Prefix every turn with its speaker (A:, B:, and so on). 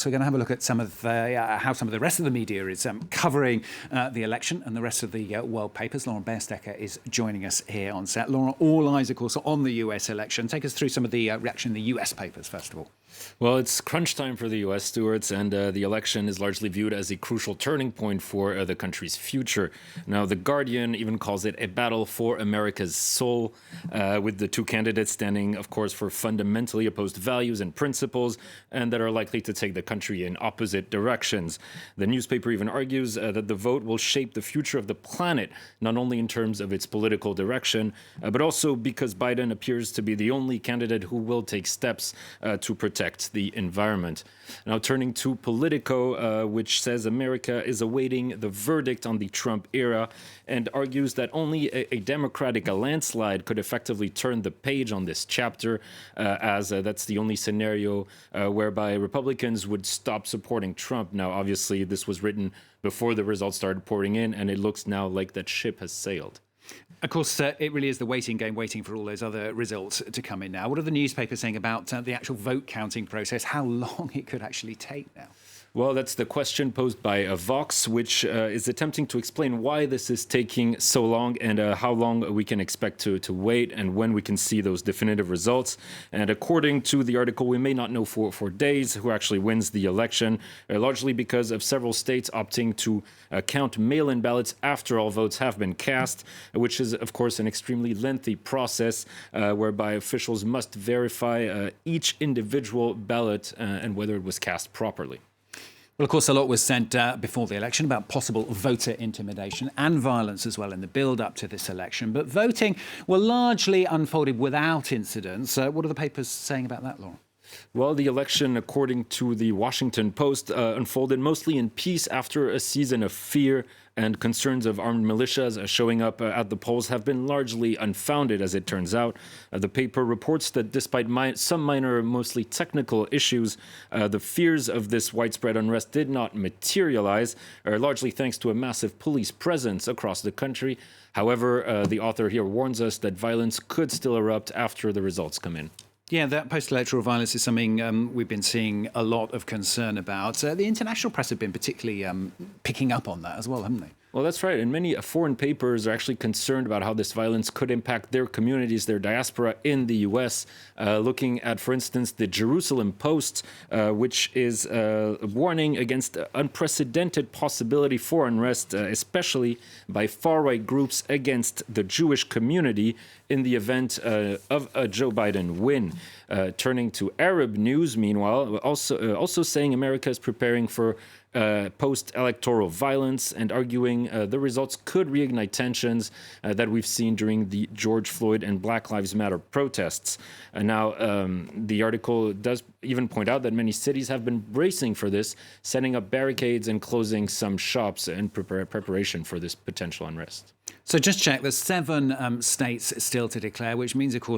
A: So we're going to have a look at some of how some of the rest of the media is covering the election and the rest of the world papers. Lauren Bearstecker is joining us here on set. Lauren, all eyes, of course, are on the US election. Take us through some of the reaction in the US papers, first of all.
B: Well, it's crunch time for the U.S., Stuart, and the election is largely viewed as a crucial turning point for the country's future. Now, The Guardian even calls it a battle for America's soul, with the two candidates standing, of course, for fundamentally opposed values and principles, and that are likely to take the country in opposite directions. The newspaper even argues that the vote will shape the future of the planet, not only in terms of its political direction, but also because Biden appears to be the only candidate who will take steps to protect the environment. Now, turning to Politico, which says America is awaiting the verdict on the Trump era and argues that only a Democratic landslide could effectively turn the page on this chapter, as that's the only scenario whereby Republicans would stop supporting Trump. Now, obviously, this was written before the results started pouring in, and it looks now like that ship has sailed.
A: Of course, it really is the waiting game, waiting for all those other results to come in now. What are the newspapers saying about the actual vote counting process, how long it could actually take now?
B: Well, that's the question posed by Vox, which is attempting to explain why this is taking so long and how long we can expect to wait and when we can see those definitive results. And according to the article, we may not know for days who actually wins the election, largely because of several states opting to count mail-in ballots after all votes have been cast, which is, of course, an extremely lengthy process whereby officials must verify each individual ballot and whether it was cast properly.
A: Well, of course, a lot was said before the election about possible voter intimidation and violence as well in the build-up to this election. But voting, well, largely unfolded without incidents. What are the papers saying about that, Laura?
B: Well, the election, according to the Washington Post, unfolded mostly in peace after a season of fear, and concerns of armed militias showing up at the polls have been largely unfounded, as it turns out. The paper reports that despite some minor, mostly technical issues, the fears of this widespread unrest did not materialize, largely thanks to a massive police presence across the country. However, the author here warns us that violence could still erupt after the results come in.
A: Yeah, that post-electoral violence is something we've been seeing a lot of concern about. The international press have been particularly picking up on that as well, haven't they?
B: Well, that's right. And many foreign papers are actually concerned about how this violence could impact their communities, their diaspora in the U.S. Looking at, for instance, the Jerusalem Post, which is warning against unprecedented possibility for unrest, especially by far-right groups against the Jewish community in the event of a Joe Biden win. Turning to Arab news, meanwhile, also saying America is preparing for post-electoral violence and arguing the results could reignite tensions that we've seen during the George Floyd and Black Lives Matter protests. Now, the article does even point out that many cities have been bracing for this, setting up barricades and closing some shops in preparation for this potential unrest.
A: So just check, there's 7 states still to declare, which means, of course,